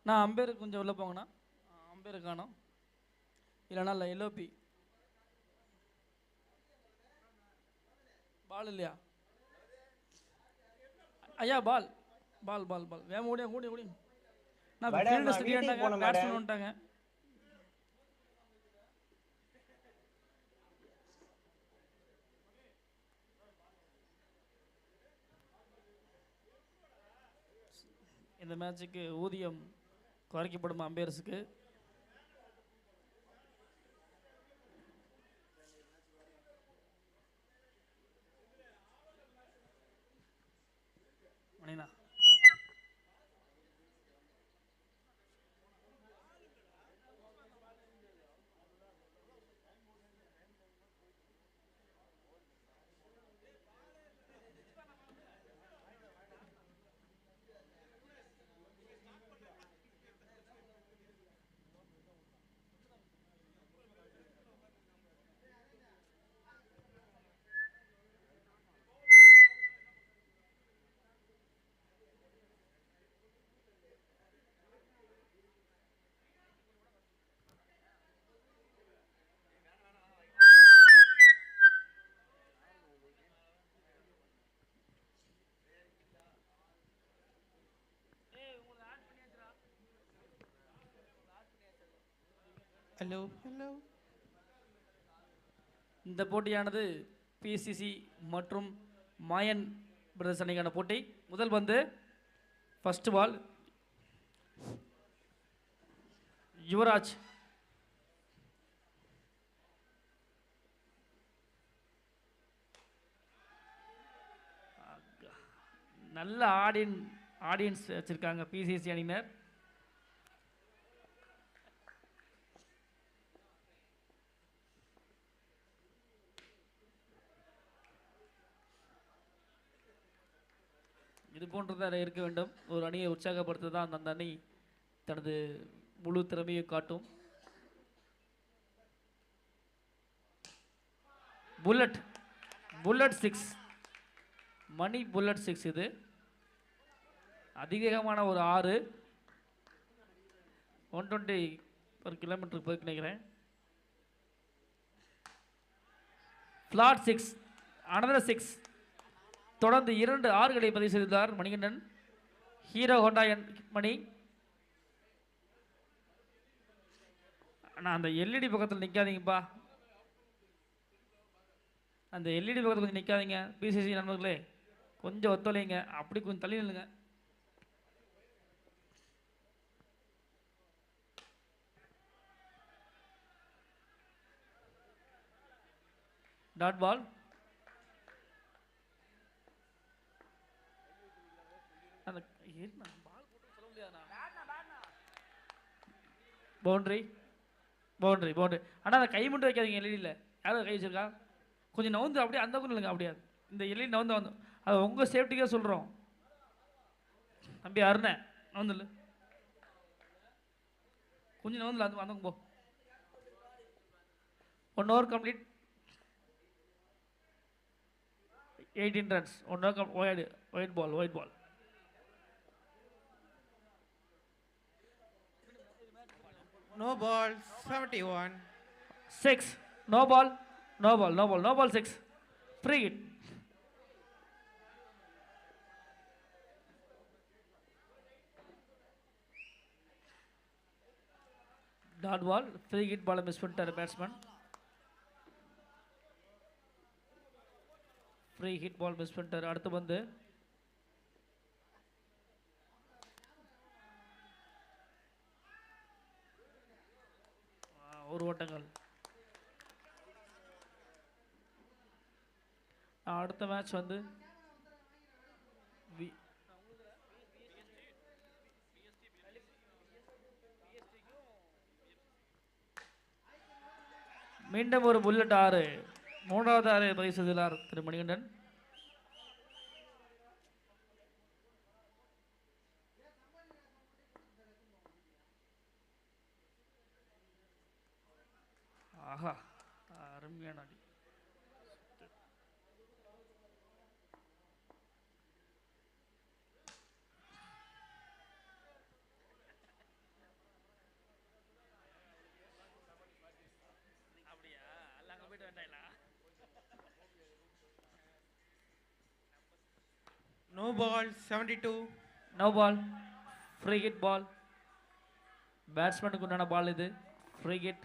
நான் அம்பேருக்கு கொஞ்சம் உள்ளே போங்கண்ணா. அம்பேரு காணோம். இல்லைண்ணா இல்லை எல்ஓபி பால் இல்லையா ஐயா? பால் பால் பால் பால் வேக முடியும் கூடிய முடியும். நான் மேடம் ஃபீல்டு நான் வீட்டுக்கு ஸ்டடியாண்டாங்க, போகணும் பேட்ஸ்மேன் மேடம். வந்துட்டாங்க. இந்த மேட்சுக்கு ஊதியம் குறைக்கப்படும் அம்பையர்ஸுக்கு. மணினா ஹலோ ஹலோ. இந்த போட்டியானது பிசிசி மற்றும் மாயன் பிரதர்ஸ் அணிக்கான போட்டி. முதல் பந்து, ஃபர்ஸ்ட் பால். யுவராஜ் நல்ல ஆடியன்ஸ் வச்சிருக்காங்க பிசிசி அணியினர். இது போன்றதாக இருக்க வேண்டும். ஒரு அணியை உற்சாகப்படுத்த தான் அந்த அணி தனது முழு திறமையை காட்டும். புல்லட் புல்லட் 6, மணி புல்லட் 6. இது அதிகமான ஒரு 6, 120 ஒரு கிலோமீட்டருக்கு போய் நினைக்கிறேன். Flat 6, another 6. தொடர்ந்து 2 6களை பதிவு செய்துள்ளார் மணிகண்டன். ஹீரோ ஹோண்டா மணி. ஆனால் அந்த எல்இடி பக்கத்தில் நிற்காதீங்கப்பா, அந்த எல்இடி பக்கத்தில் கொஞ்சம் நிற்காதீங்க பிசிசி நண்பர்களே, கொஞ்சம் ஒத்துழைங்க, அப்படி கொஞ்சம் தள்ளி நில்லுங்க. Dot ball. அந்த பவுண்டரி பவுண்டரி பவுண்டரி. ஆனால் அந்த கை மட்டும் வைக்காதீங்க எல்இடியில். யாரும் கை வச்சிருக்கா? கொஞ்சம் நவுந்து அப்படியே அந்த பக்கம் இல்லைங்க, அப்படியே இந்த எல்இடி நவுந்து வந்து அது உங்கள் சேஃப்டிக்காக சொல்கிறோம். தம்பி அருண நவுந்துல கொஞ்சம் நவுந்துல அந்த அந்த போ. 1 over complete, 18 runs. 1 over wide ball. No ball, 71. 6, no ball. 6. Free hit. Dot ball. Free hit பாலை மிஸ் பண்ணிட்டார் batsman. Free hit ball miss பண்ணிட்டார். அடுத்து வந்து ஒரு ஓட்டங்கள். அடுத்த மேட்ச் வந்து மீண்டும் ஒரு புல்லட் 6, 3வது 6 பதிவு செய்துள்ளார் திரு மணிகண்டன். ஆஹா, அருமையான அடி. No ball, 72. No ball, free hit ball. பேட்ஸ்மேனுக்கு உண்டான பால் இது, free hit.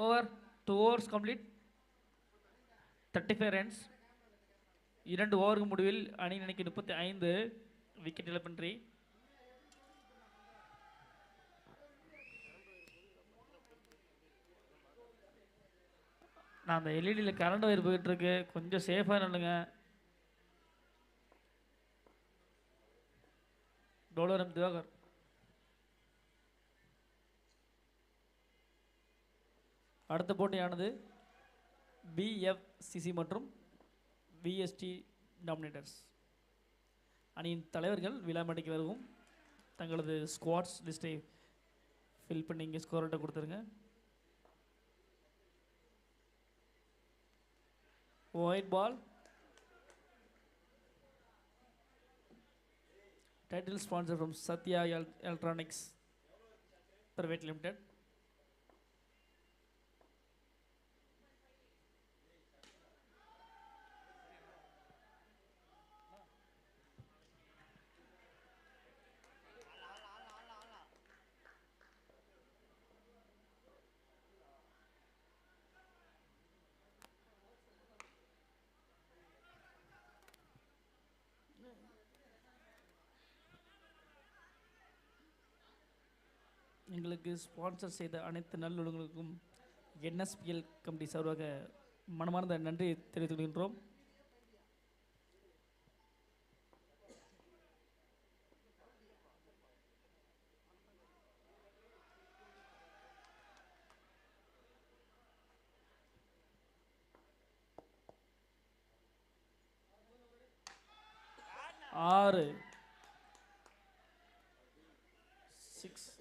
Over, 2 overs complete, 35 runs. 2 ஓவருக்கு முடிவில் அணி அணிக்கு 35 விக்கெட் இழப்பின்றி. நான் அந்த எல்இடியில் கரண்ட் வயர் போயிட்டு இருக்கு, கொஞ்சம் சேஃபாக நில்லுங்க. டோலரம் திவாகர். அடுத்த போட்டியானது பிஎஃப்சிசி மற்றும் விஎஸ்டி டாமினேட்டர்ஸ் அணியின் தலைவர்கள் விழாமேடைக்கு வருவோம். தங்களது ஸ்குவாட்ஸ் லிஸ்ட்டை ஃபில் பண்ணி இங்கே ஸ்கோர்ட்டை கொடுத்துருங்க. White ball. Title sponsor from Sathya electronics private limited. எங்களுக்கு ஸ்பான்சர் செய்த அனைத்து நல்லுள்ளங்களுக்கும் என்எஸ்பிஎல் கமிட்டி சார்பாக மனமார்ந்த நன்றி தெரிவித்துக் கொள்கின்றோம். ஆறு 6.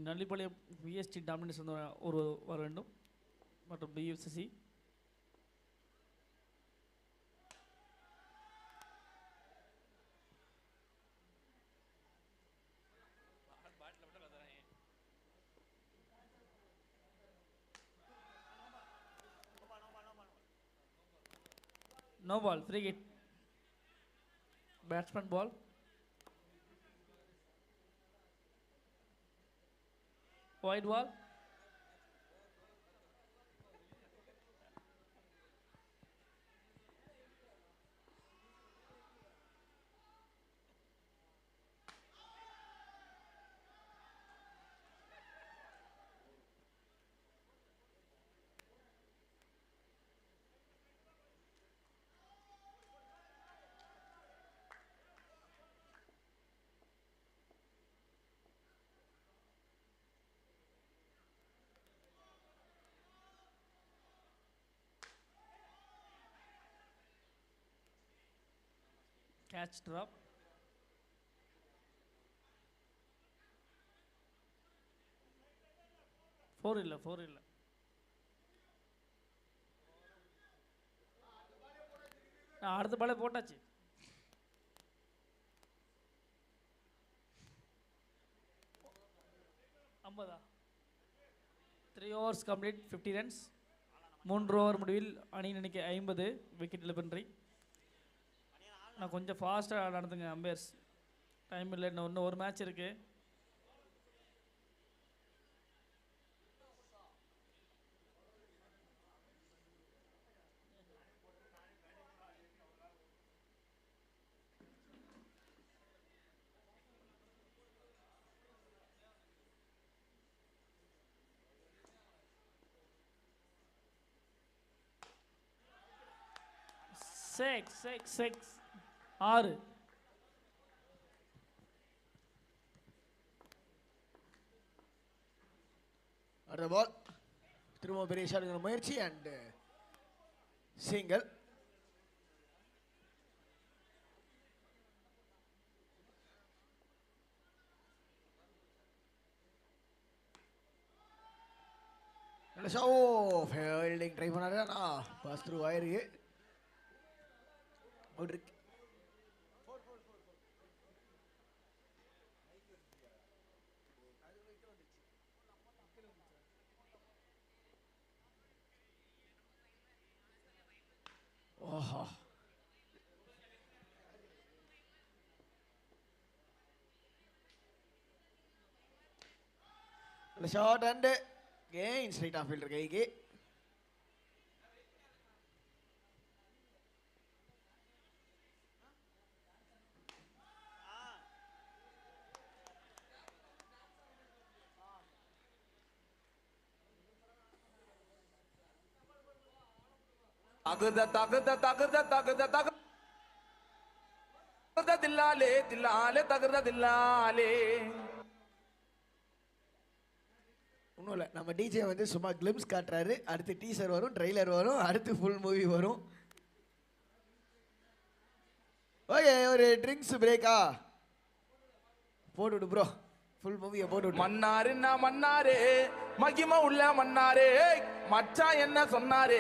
நல்லிப்பாளையம் விஎஸ்டி டாமினேஷன் வந்து ஒரு வர வேண்டும் மற்றும் பிஎஃப்சிசி. No ball, free hit. Batsman ball. Wide ball. Catch drop. Four இல்ல. அடுத்த பாலே போட்டாச்சு. ஐம்பதா? 3 overs complete, 50 runs. 3 ஓவர் முடிவில் அணி அணிக்கு 50 விக்கெட் இழப்பின்றி. நான் கொஞ்சம் ஃபாஸ்ட்டாக நடந்துங்க அம்பையர்ஸ், டைம் இல்லை, இன்னும் ஒரு மேட்ச் இருக்குது. 6 6 அடுத்த பால் திரும்ப பெரிய ஷாட்டுங்கிற முயற்சி அண்ட் சிங்கிள். ஓ ஃபீல்டிங் ட்ரை பண்ணாரு, ஆனால் பாஸ் த்ரூ ஆயிருக்கு. அவுட் இருக்கு. ஓஹோ short and gain straight off fielder கைக்கு. தில்லாலே தில்லாலே தகுத தில்லாலே. ஒன்றும் இல்லை, நம்ம டிஜே வந்து சும்மா கிளிம்ஸ் காட்டுறாரு. அடுத்து டீசர் வரும், ட்ரெய்லர் வரும், அடுத்து ஃபுல் மூவி வரும். ஓகே, ஒரு ட்ரிங்க்ஸ் பிரேக்கா போட்டுவிடு ப்ரோ, ஃபுல் மூவியை போட்டுவிடு. மன்னாரு நான் மன்னாரு, மகிமை உள்ள மன்னாரு, மச்சா என்ன சொன்னாரு,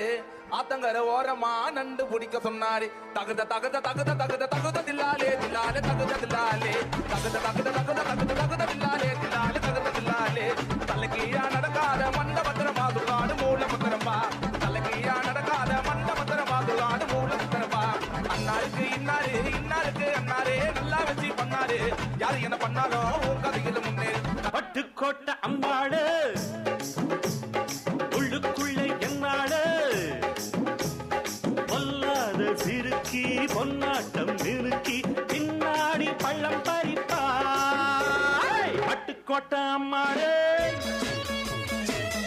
ஆத்தங்கர ஓரமா நண்டு பிடிக்க சொன்னாரு. தகுத தகுத தகுத தகுத தகுத தில்லாலே தில்லாலே தகுத தில்லாலே தகுத தகுத தகுத தகுத தகுத தில்லாலே தில்லாலே தகுத தில்லாலே. தலைக்கீழா நடக்காத மண்ட பத்திரமா துள்ளாடு மூல பத்திரமா, தலைக்கீழா நடக்காத மண்ட பத்திரமா துள்ளாடு மூல பத்திரமா. அண்ணாருக்கு இன்னாரு இன்னாருக்கு அண்ணாரே நல்லா வச்சு பண்ணாரு, யாரு என்ன பண்ணாலும் உன் கதையில முன்னே. பட்டுக்கோட்டை அம்பாடு உள்ளுக்குள்ளே என்னாடு, பொல்லாத சிறுக்கி பொன்னாட்டம் நிறுக்கி பின்னாடி பள்ளம் பறிப்பாய். பட்டுக்கோட்டை அம்மாடு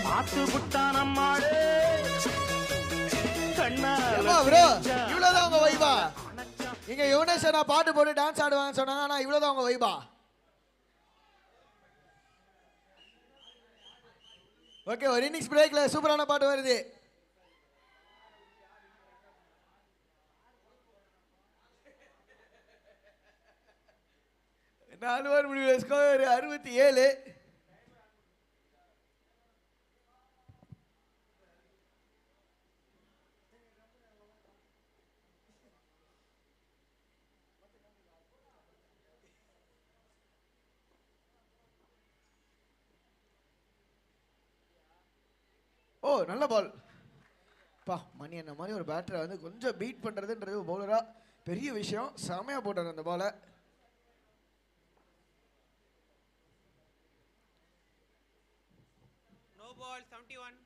பார்த்து புட்டான் அம்மாடு, ப்ரோ இவ்வளோதான் உங்க வைபா? இங்க யுவனேஷ் அண்ணா பாட்டு போட்டு டான்ஸ் ஆடுவாங்கன்னு சொன்னாங்க, ஆனால் இவ்வளோதான் உங்க வைபா? ஓகே, ஒரு இன்னிங்ஸ் பிரேக்ல சூப்பரான பாட்டு வருது. நாலு ஓவர் முடிவில் ஸ்கோர் 67. ஓ நல்ல பால் பா. மணி என்ன மாதிரி ஒரு பேட்டரை வந்து கொஞ்சம் பீட் பண்ணுறதுன்றது பவுலரா பெரிய விஷயம். செமையாக போட்டார் அந்த பாலை. No ball, 71.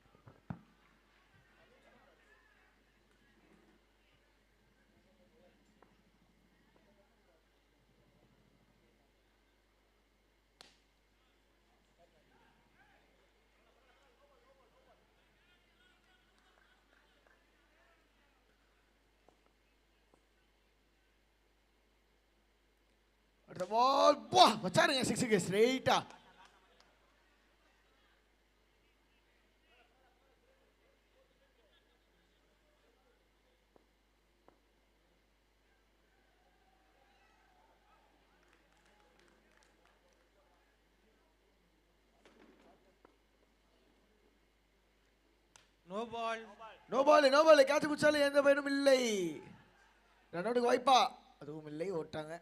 அடுத்த பால் பா வச்சாருங்க சிக்ஸுக்கு ஸ்ட்ரெயிட்டா. No ball. No ball no ball. Catch குச்சாலும் எந்த பயனும் இல்லை. ரன்னோட்டுக்கு வாய்ப்பா அதுவும் இல்லை, ஓட்டாங்க.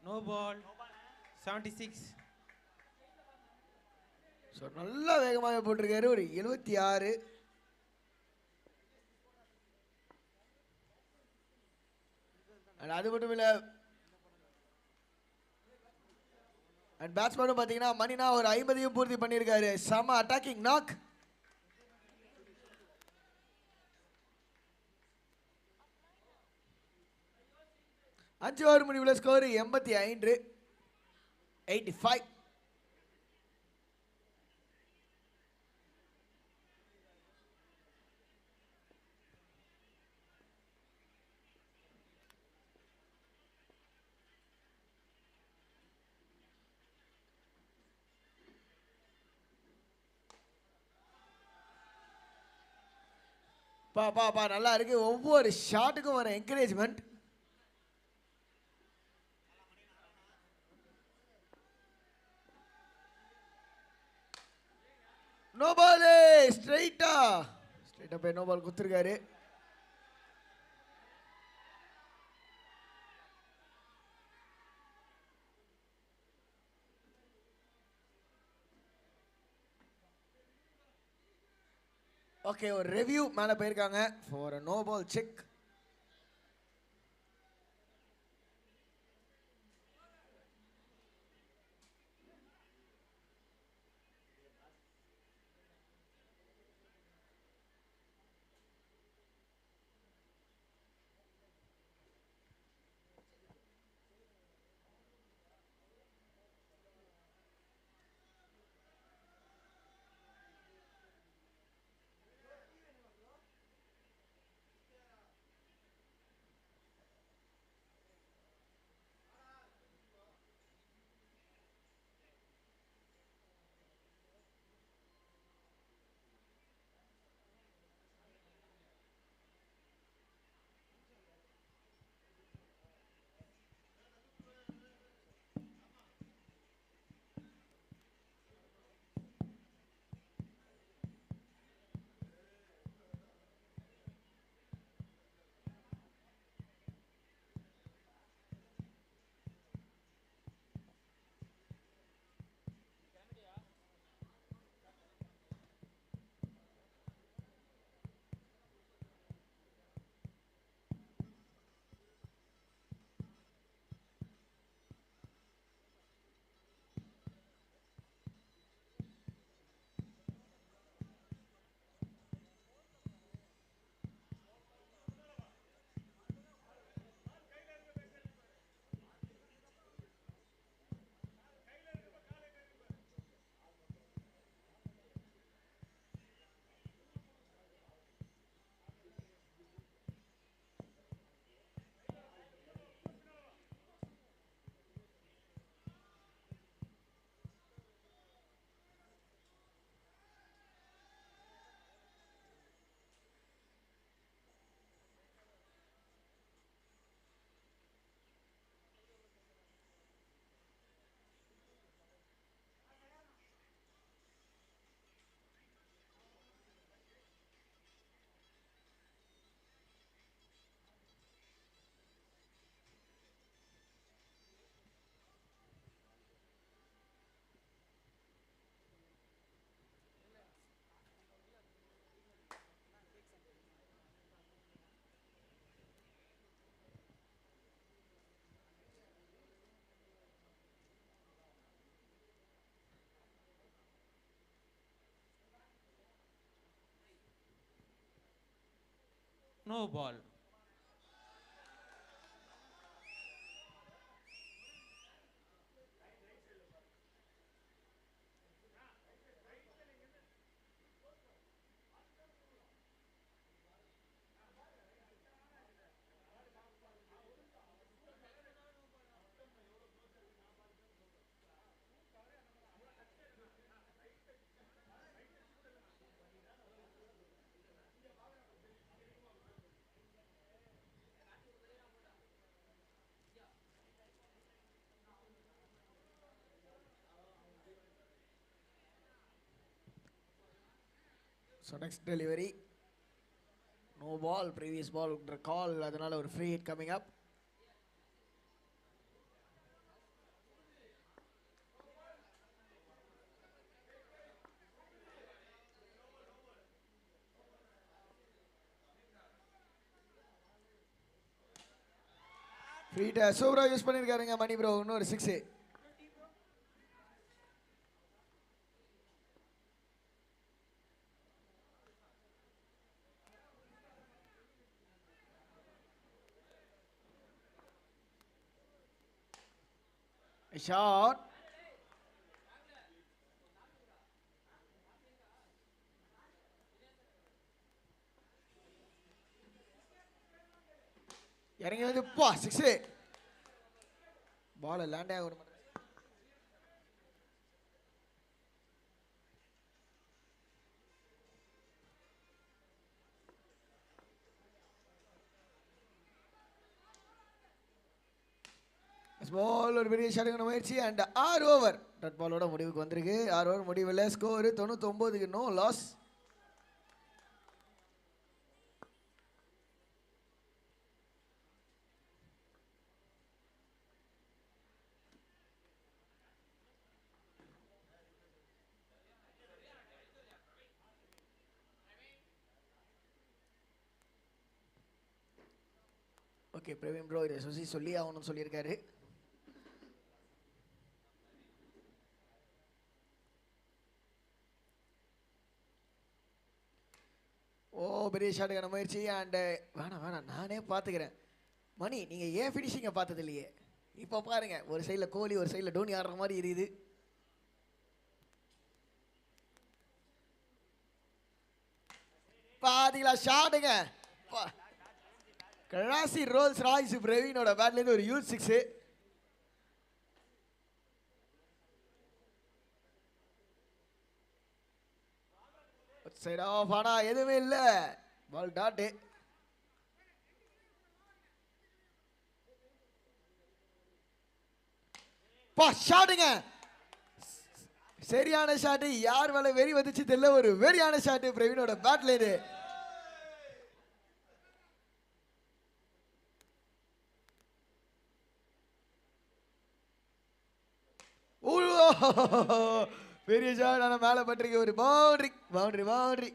No ball, 76. ஸோ நல்லா வேகமாக போட்டிருக்காரு. ஒரு 76. அண்ட் அது மட்டும் இல்லை, அண்ட் பேட்ஸ்மேனும் பார்த்தீங்கன்னா மணினா ஒரு 50 பூர்த்தி பண்ணியிருக்காரு. செம அட்டாக்கிங் நாக். அஞ்சு ஓவர் முடிவுள்ள ஸ்கோர் 85. 85. பா நல்லா இருக்கு. ஒவ்வொரு ஷாட்டுக்கும் வர என்கரேஜ்மெண்ட். No ball. ஸ்ட்ரைட்டா போய் நோ பால் குத்துருக்காரு. ஓகே, ஒரு ரிவ்யூ மேலே போயிருக்காங்க for no ball check. No ball. So next delivery no ball. Previous ball call, அதனால ஒரு ஃப்ரீ ஹிட் கமிங் அப். ஃப்ரீட்டை சூப்பராக யூஸ் பண்ணியிருக்காருங்க மணி ப்ரோ. இன்னொரு 6. ஷாட். இறங்கி வந்து 6. பால் லேண்ட் ஆக விட பால் ஒரு பெரிய ஷாட்டுக்கான முயற்சி அண்ட் 6 ஓவர் டாட் பாலோட முடிவுக்கு வந்திருக்கு. 6 ஓவர் முடிவில் ஸ்கோர் 99க்கு no loss. Okay Praveen bro இதை சொல்லி ஆகணும்னு சொல்லியிருக்காரு. பெரிய ஷாட்டுக்கான முயற்சி அண்ட் வேணாம் நானே பார்த்துக்கிறேன். மணி நீங்கள் ஏன் ஃபினிஷிங்கை பார்த்தது இல்லையே? இப்போ பாருங்க, ஒரு சைடில் கோலி ஒரு சைடில் டோனி ஆடுற மாதிரி இருக்குது. பாத்தீங்களா ஷாட்டுங்க? கிளாசி ரோல்ஸ் ராய்ஸ் பிரவீனோட பேட்லேருந்து ஒரு யூஸ் 6. Side of. ஆனா எதுவுமே இல்லை, பால் டாட்டு. ஷாட்டுங்க, சரியான ஷாட்டு. யார் வேலை வெறி வந்துச்சு தெரியல, ஒரு வெறியான ஷாட்டு பிரவீனோட பேட்ல இது. பெரிய ஷாட், ஆனா மேல பட்டிருக்கு ஒரு பவுண்டரி பவுண்டரி பவுண்டரி.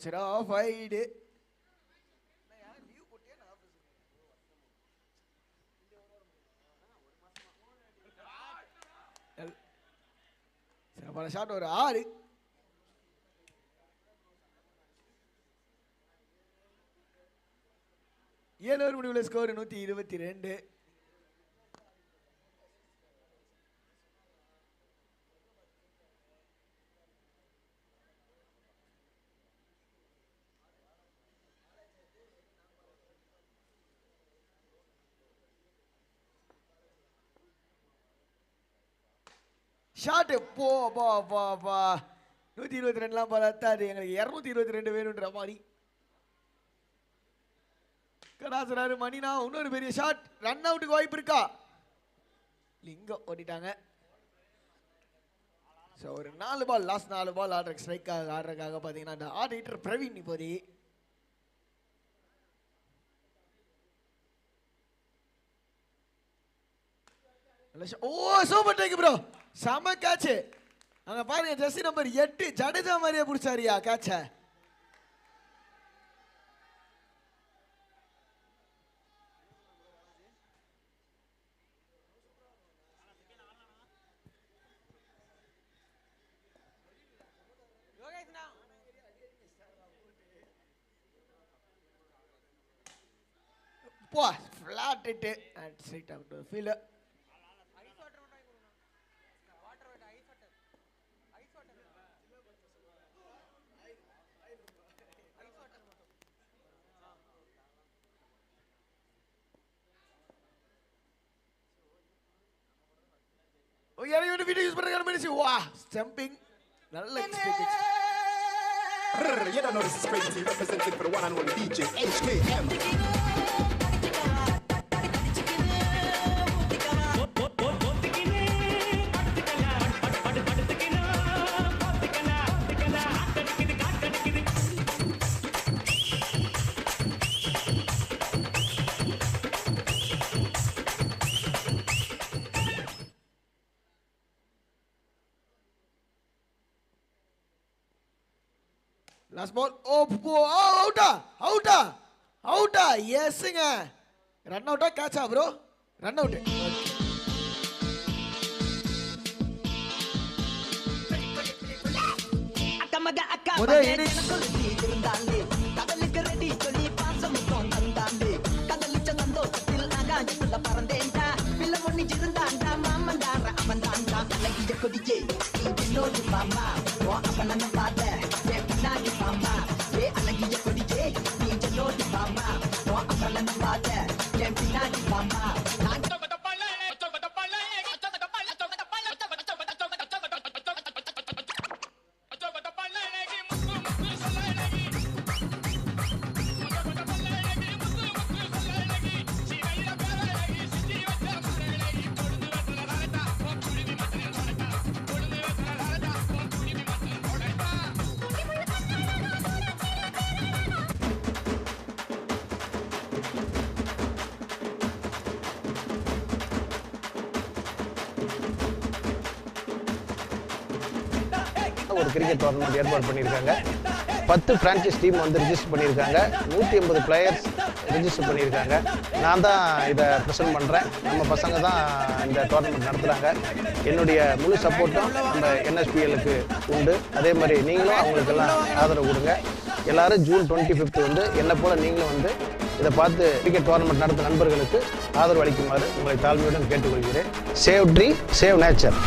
சரி ஆஃப் ஆயிடு. பல ஷாட் ஒரு 6. ஏழு முடிவில் ஸ்கோர் 122. ஷாட்டு போ பா பா பா 122லாம் பார்த்தாது, எங்களுக்கு 222 வேணுன்ற மாதிரி. கடாசுறாரு மணினா. இன்னொரு பெரிய ஷாட், ரன் அவுட்டுக்கு வாய்ப்பு இருக்கா? லிங்கம் ஓடிட்டாங்க. ஸோ ஒரு 4 பால், லாஸ்ட் 4 பால் ஆடுற ஸ்ட்ரைக்காக ஆடுறதுக்காக பார்த்தீங்கன்னா அந்த ஆடிட்டர் பிரவீன் இப்போதி. ஓ சூப்பர் டேக் ப்ரோ, செம கேட்ச். அங்க பாருங்க ஜெர்சி நம்பர் 8 ஜடேஜா மாதிரியே பிடிச்சாரியா கேட்ச. போ flat hit and straight out to fielder. இறங்கி வந்து வீடியோ யூஸ் பண்ற மாதிரி வா ஸ்டம்பிங் நல்ல experience. You don't know this is crazy, representing for the one and only DJ HKM. Last ball அவுட்டா அவுட்டா அவுட்டா எஸ்ங்க ரன் அவுட்டா கேட்சா ப்ரோ ரன் அவுட் முதல் இன்னிங்ஸ் ஒரு கிரிக்கெட் டோர்னமெண்ட் ஏற்பாடு பண்ணியிருக்காங்க. 10 பிரான்ச்சைஸ் டீம் வந்து ரிஜிஸ்டர் பண்ணியிருக்காங்க. 180 பிளேயர்ஸ் ரிஜிஸ்டர் பண்ணியிருக்காங்க. நான் தான் இதை ப்ரெசென்ட் பண்ணுறேன். நம்ம பசங்க தான் இந்த டோர்னமெண்ட் நடத்துகிறாங்க. என்னுடைய முழு சப்போர்ட்டும் நம்ம NSPLக்கு உண்டு. அதே மாதிரி நீங்களும் அவங்களுக்கெல்லாம் ஆதரவு கொடுங்க. எல்லாரும் ஜூன் 25 வந்து என்னை போல் நீங்களும் வந்து இதை பார்த்து கிரிக்கெட் டோர்னமெண்ட் நடத்தும் நண்பர்களுக்கு ஆதரவு அளிக்குமாறு உங்களை தாழ்மையுடன் கேட்டுக்கொள்கிறேன். Save tree save nature.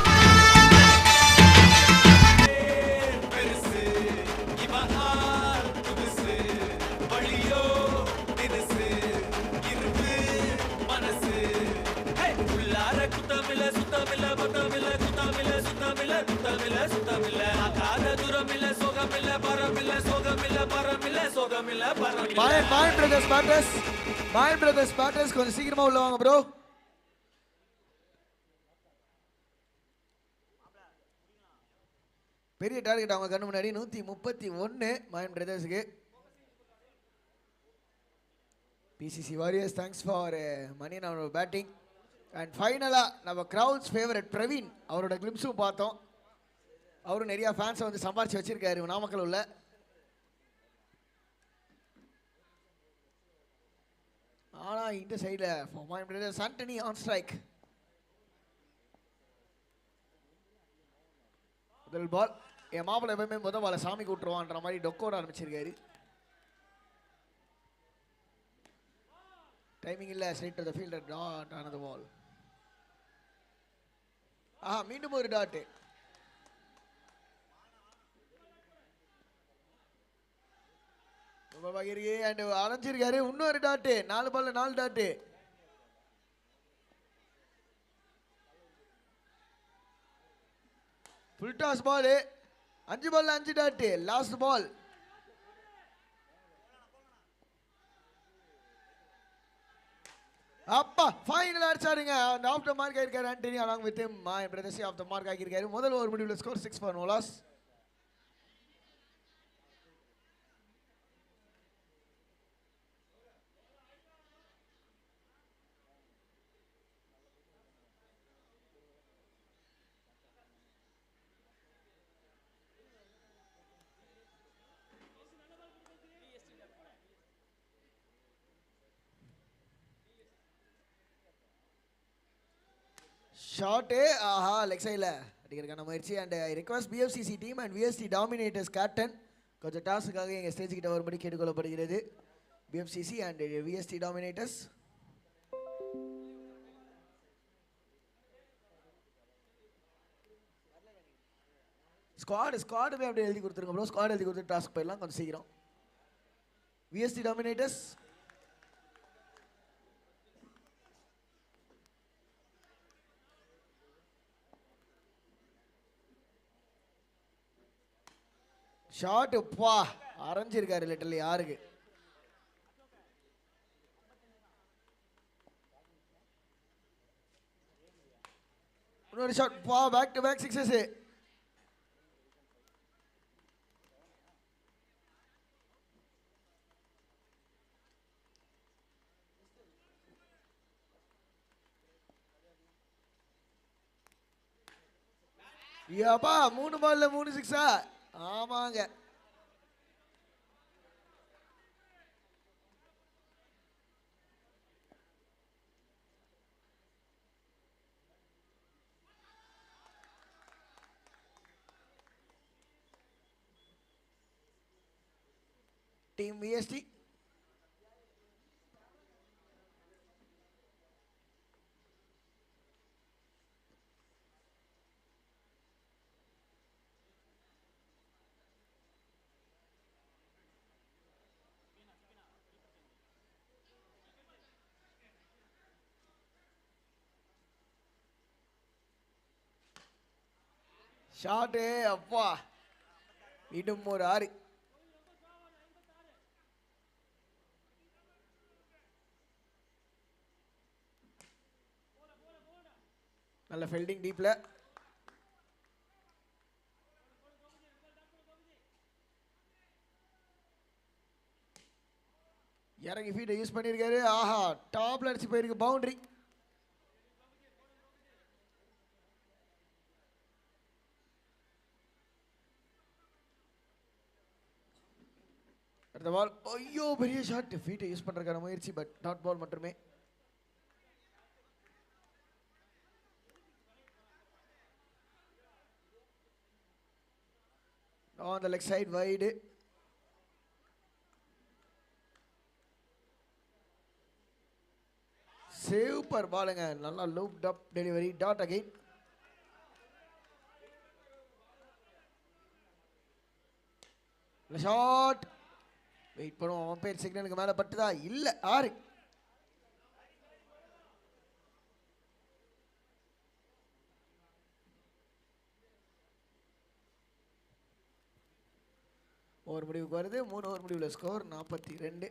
Mayan brothers batters கொஞ்சம் சீக்கிரமா உள்ள வாங்க ப்ரோ. பெரிய டார்கெட் அவங்க கண்ணு முன்னாடி 131 மாயன் பிரதர்ஸ்க்கு. PCC Warriors thanks for மணி நம்மளோட பேட்டிங். அண்ட் ஃபைனலா நம்ம கிரவுட்ஸ் ஃபேவரட் பிரவீன் அவரோட கிளிப்ஸும் பார்த்தோம். அவரும் நிறைய ஃபேன்ஸை வந்து சம்பாரிச்சு வச்சிருக்காரு நாமக்கல் உள்ள. ஆனா இந்த சைடுல மாயன் பிரதர்ஸ் ஆண்டனி ஆன் ஸ்ட்ரைக். முதல் பால் என் மாப்பிள்ளை எப்பவுமே முதல் பாலை சாமி கூட்டுருவான்ற மாதிரி டொக்கோட ஆரம்பிச்சிருக்காரு. டைமிங் இல்ல straight to the fielder dot another ball. மீண்டும் ஒரு டாட். ரொம்ப பகிர்கே அண்ட் அரைஞ்சிருக்காரு. இன்னொரு டாட். 4 பால்ல 4 டாட். ஃபுல் டாஸ் பால். 5 பால்ல 5 டாட். Last ball. அப்பா ஃபைனல் அடிச்சாருங்க. அந்த ஆஃப் த மார்க் ஆயிருக்காரு Antony along with him. Mayan brothers off the mark ஆகியிருக்காரு. முதல் ஓவர் முடிவில் score 6 for no loss. Shot leg சைடில் அடிக்கிறதுக்கான முயற்சி. And I request BFCC team and VST dominators captain கொஞ்சம் டாஸுக்காக எங்கள் ஸ்டேஜ் கிட்ட வரும்படி கேட்டுக்கொள்ளப்படுகிறது. BFCC and VST dominators. ஸ்குவாடுமே அப்படியே எழுதி கொடுத்துருங்க ப்ரோ. ஸ்குவாட் எழுதி கொடுத்து டாஸ்க் போயிடலாம் கொஞ்சம் சீக்கிரம். VST dominators. ஷாட் பா அரைஞ்சிருக்காரு லிட்டர்லி. யாருக்கு இன்னொரு ஷாட் பா. Back to back sixes. ஏப்பா 3 பால்ல 3 சிக்ஸா? ஆமாங்க. Team VST. ஷாட்டு அப்பா, மீண்டும் ஒரு 6. நல்ல ஃபீல்டிங் டீப்ல. இறங்கி ஃபீட்டை யூஸ் பண்ணியிருக்காரு. ஆஹா, டாப்ல அடிச்சு போயிருக்கு, பவுண்டரி. அடுத்த பால், ஐயோ பெரிய ஷாட். ஃபீட்டை யூஸ் பண்றதுக்கான முயற்சி, பட் டாட் பால் மட்டுமே. On the leg side wide. Super பாலுங்க, நல்லா looped up delivery. Dot again. Shot. Wait பண்ணுவோம், அம்பையர் சிக்னலுக்கு மேல பட்டுதா? இல்ல, 6. ஓவர் முடிவுக்கு வருது. 3 ஓவர் முடிவில் score 42.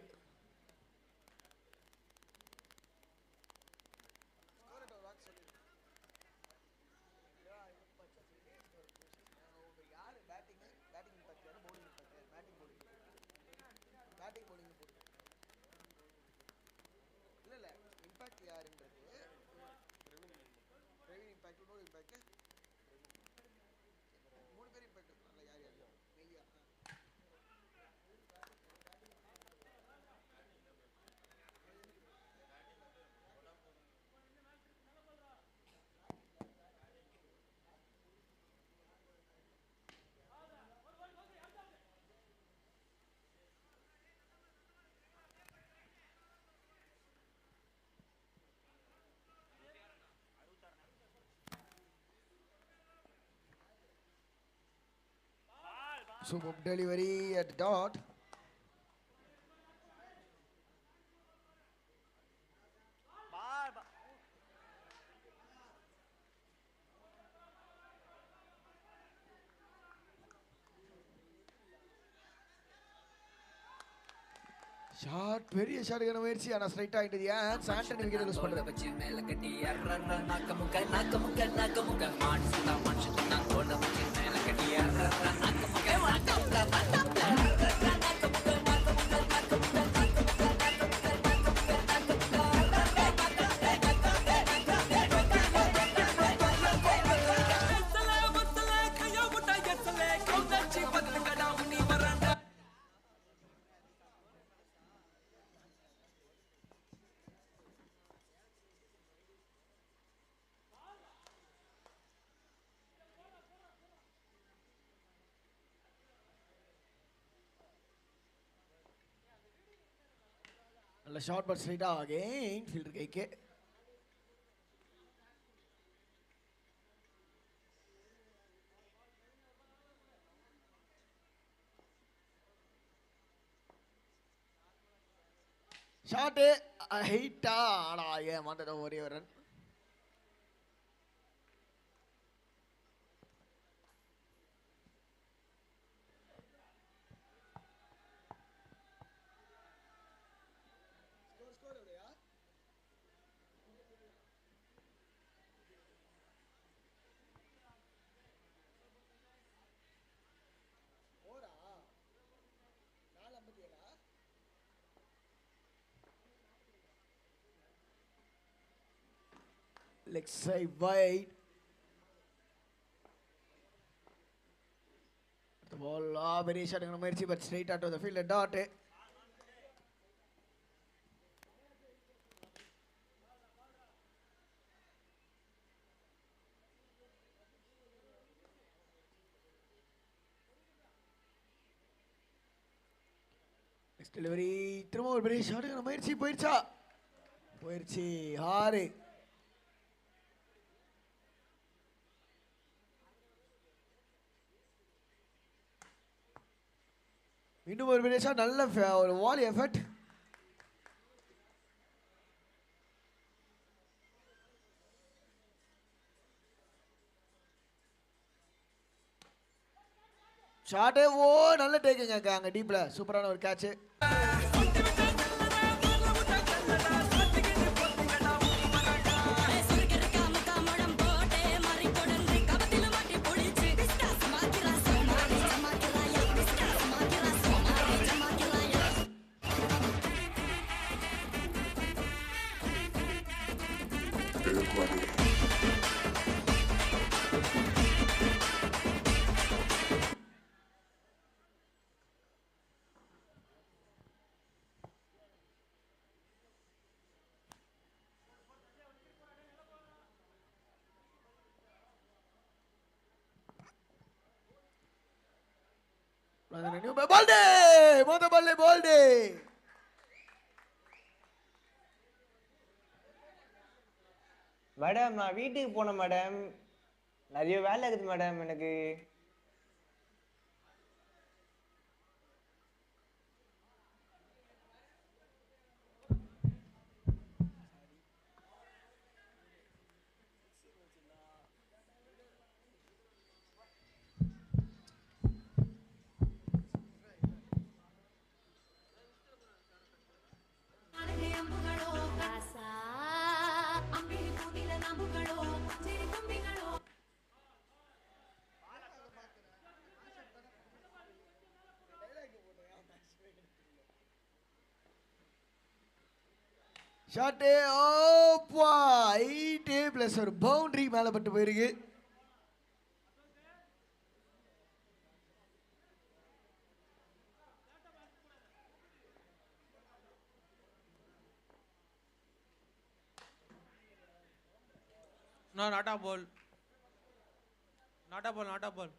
Superb delivery at dot. Shot, பெரிய ஷாட்டுக்கான முயற்சி, ஆனால் ஸ்ட்ரைட் ஆகிட்டு. ஏன் சாண்டனி விக்கெட் லூஸ் பண்றாரு. நல்ல ஷார்ட் பட் ஸ்ட்ரைட்டா அகைன் ஃபீல்டர் கைக்கு. ஷாட்டு ஹைட்டா, ஆனா ஏமாந்தத ஒரே ஒரு run. Leg side wide. The ball, very short முயற்சி, but straight out of the field, a dot. Nice delivery. திரும்ப ஒரு பெரிய ஷாட்டுக்கான முயற்சி போயிடுச்சா? போயிடுச்சு. 6. இன்னும் ஒரு பெரிய ஷாட். நல்ல ஒரு வாலி எஃபர்ட். ஷாட்டே ஓ நல்ல டேக்குங்க அங்க டீப்ல. சூப்பரான ஒரு கேட்ச். பால்டே மொத பால்லே பால்டே. மேடம் நான் வீட்டுக்கு போனேன் மேடம். நிறைய வேலை இருக்குது மேடம் எனக்கு. ஷாட்டே ஓப்பா 8 பிளஸ் ஒரு பவுண்டரி மேல பட்டு போயிருக்கு. No, not a ball. Not a ball, not a ball.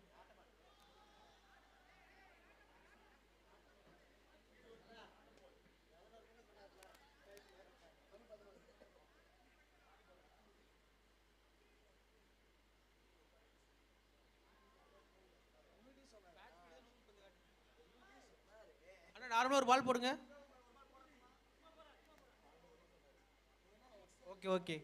அண்ணா நார்மலா ஒரு பால் போடுங்க. Okay okay.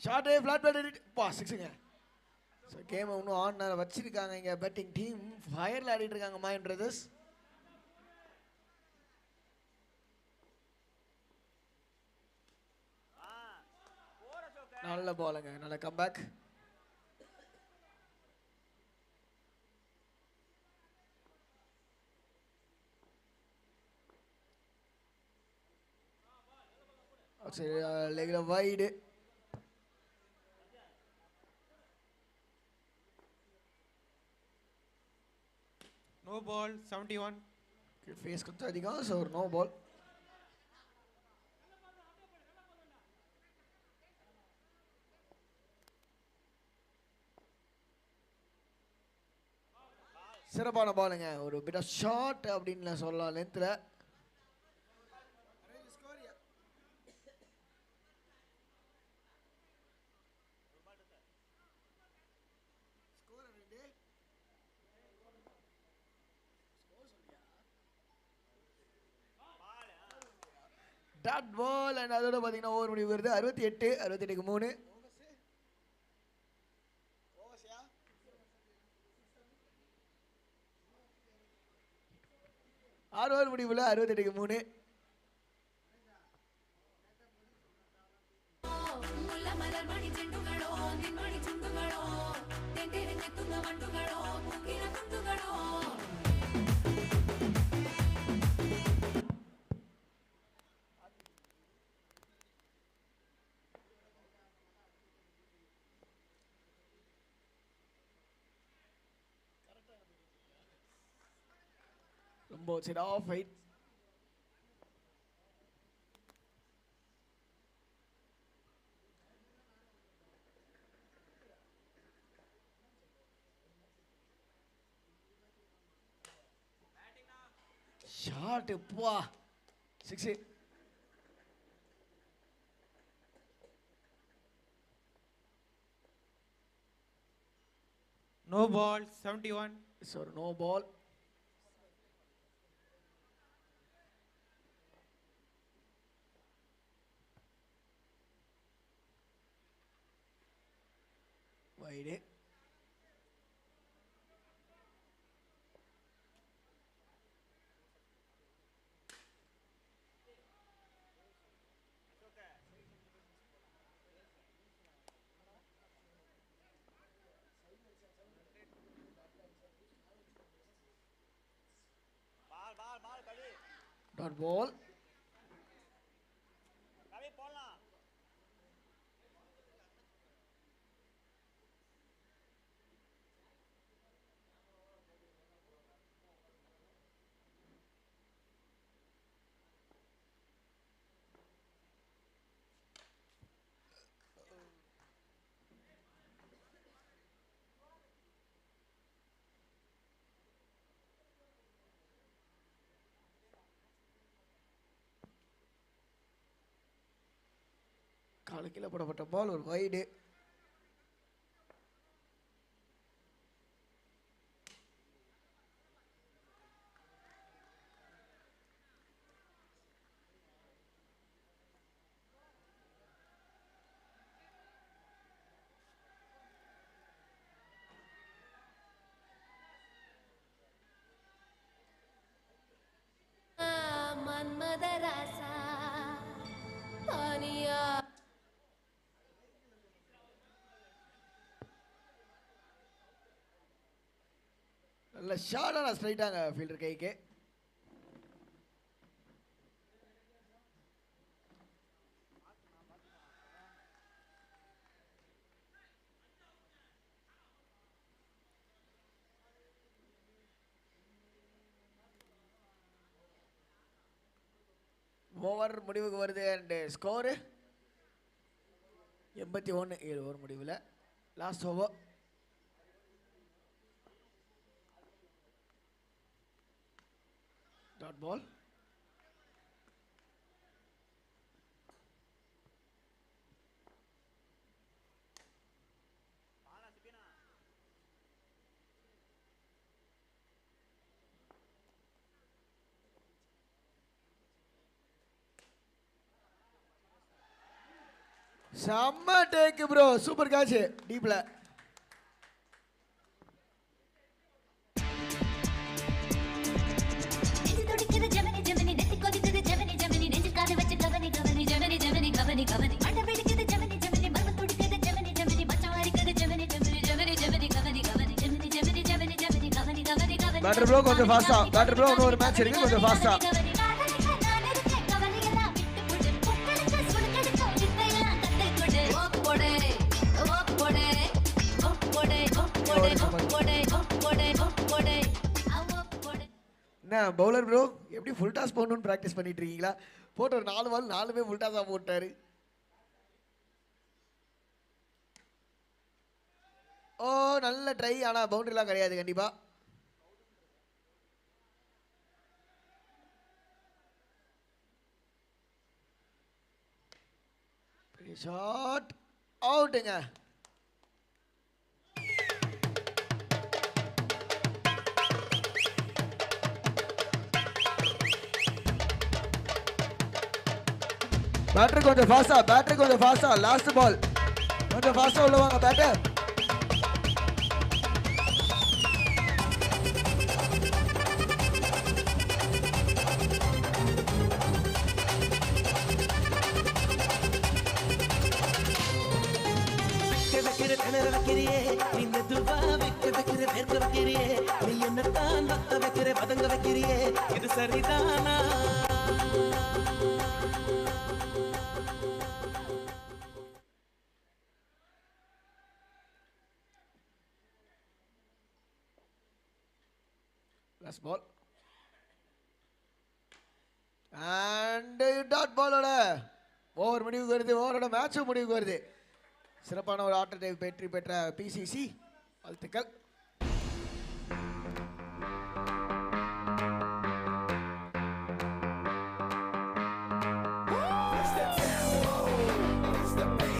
ஷாட்டே ஃபிளாட் பேட் பா 6ங்க. ஸோ கேம் இன்னும் ஆன் வச்சிருக்காங்க இங்க பேட்டிங் டீம். ஃபயர்ல ஆடிட்டு இருக்காங்க மாயன் பிரதர்ஸ். நல்ல பாலுங்க, நல்ல கம்பேக். சரி லெக்ல வைடு. No ball, 71. ஃபேஸ் கொஞ்சம் அதிகம். ஸோ ஒரு நோ பால். சிறப்பான பாலுங்க. ஒரு பிட் ஆஃப் ஷார்ட் அப்படின்னு சொல்லலாம் லென்த்தில். டாட் பால் அண்ட் அதோட பார்த்தீங்கன்னா ஓவர் முடிவு வருது 68க்கு 3. ஓவர் முடிவுல 68க்கு 3. both side off right. Shot pua 6. No ball, 71. So no ball. Wide. Dot ball. கால கீழே போடப்பட்ட பால் ஒரு வைடு. மன்மதராசா பானியா நல்ல ஷார்ட்டான ஸ்ட்ரைட்டாங்க ஃபீல்டர் கைக்கு. ஓவர் முடிவுக்கு வருது அண்ட் ஸ்கோரு 81. 7 ஓவர் முடிவில் லாஸ்ட் ஓவர். Dot ball. செம்ம டேக் ப்ரோ, சூப்பர் கேட்ச் டீப்ல. பேட்டர் ப்ரோ கொஞ்சம் ஃபாஸ்டா, பேட்டர் ப்ரோ இன்னொரு மேட்ச் இருக்கு, கொஞ்சம் ஃபாஸ்டா. என்ன பவுலர் ப்ரோ எப்படி ஃபுல் டாஸ் போடணும்னு ப்ராக்டிஸ் பண்ணிட்டு இருக்கீங்களா? போட்டு ஒரு 4 பால் 4மே ஃபுல் டாஸா போட்டாரு. ஓ நல்ல ட்ரை, ஆனா பவுண்டரிலாம் கிடையாது கண்டிப்பா. ஷாட் அவுட்டுங்க. பேட்டர் கொஞ்சம் ஃபாஸ்டா, பேட்டர் கொஞ்சம் ஃபாஸ்டா. லாஸ்ட் பால் கொஞ்சம் ஃபாஸ்டா உள்ள வாங்க பேட்டர். இது சரிதானா? Last ball. அண்ட் டாட் பாலோட ஓவர் முடிவுக்கு வருது, ஓவரோட மேட்சும் முடிவுக்கு வருது. சிறப்பான ஒரு ஆட்டத்தை வெற்றி பெற்ற பிசிசி வாழ்த்துக்கள்.